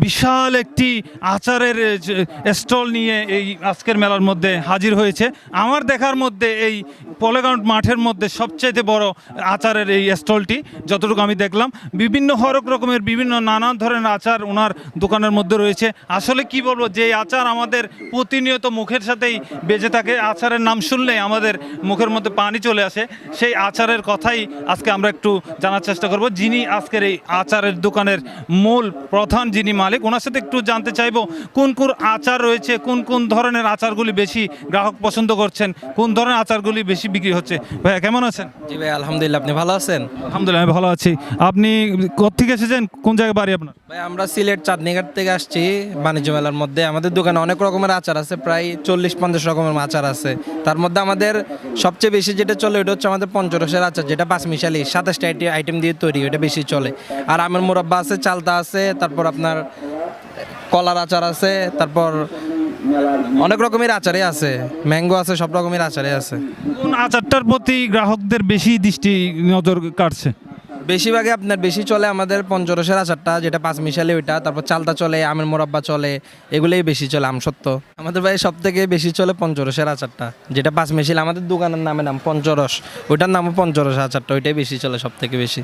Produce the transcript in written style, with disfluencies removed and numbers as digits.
বিশাল একটি আচারের স্টল নিয়ে এই আজকের মেলার মধ্যে হাজির হয়েছে। আমার দেখার মধ্যে এই পলেগ্রাউন্ড মাঠের মধ্যে সবচাইতে বড় আচারের এই স্টলটি, যতটুকু আমি দেখলাম। বিভিন্ন হরেক রকমের বিভিন্ন নানান ধরনের আচার ওনার দোকানের মধ্যে রয়েছে। আসলে কি বলবো, যে এই আচার আমাদের প্রতিনিয়ত মুখের সাথেই বেঁচে থাকে, আচারের নাম শুনলেই আমাদের মুখের মধ্যে পানি চলে আসে। সেই আচারের কথাই আজকে আমরা একটু জানার চেষ্টা করব। যিনি আজকের এই আচারের দোকানের মূল প্রধান, যিনি মালিক, ওনার সাথে একটু জানতে চাইবো কোন কোন আচার রয়েছে, কোন কোন ধরনের আচারগুলি বেশি গ্রাহক পছন্দ করছেন, কোন ধরনের আচারগুলি বেশি বিক্রি হচ্ছে। ভাইয়া কেমন আছেন? জি ভাই, আলহামদুলিল্লাহ। আপনি ভালো আছেন? আলহামদুলিল্লাহ, আমি ভালো আছি। আপনি কোত্থেকে এসেছেন, কোন জায়গায় বাড়ি আপনার? ভাই আমরা সিলেট চাঁদনীঘাট থেকে আসছি বাণিজ্য মেলার মধ্যে। আমাদের দোকানে অনেক রকমের আচার আছে, প্রায় 40-50 রকমের আচার আছে। তার মধ্যে আমাদের সবচেয়ে বেশি যেটা চলে ওটা হচ্ছে আমাদের পঞ্চরসের আচার, যেটা 5 মিশালি 27টা আইটেম দিয়ে তৈরি, ওটা বেশি চলে। আর আমের মোরব্বা আছে, চালতা আছে, তারপর আপনার কলার আচার আছে, তারপর অনেক রকমের আচারে আছে, ম্যাঙ্গো আছে, সব রকমের আচারে আছে। কোন আচারটার প্রতি গ্রাহকদের বেশি দৃষ্টি নজর কাটছে? বেশিরভাগে আপনার বেশি চলে আমাদের পঞ্চরসের আচারটা, যেটা 5 মিশালি ওইটা, তারপর চালতা চলে, আমের মোরব্বা চলে, এগুলোই বেশি চলে। আমসত্ত্ব আমাদের ভাই সব থেকে বেশি চলে পঞ্চরসের আচারটা, যেটা 5 মিশালি। আমাদের দোকানের নাম পঞ্চরস, ওইটার নামও পঞ্চরস আচারটা, ওইটাই বেশি চলে সব থেকে বেশি।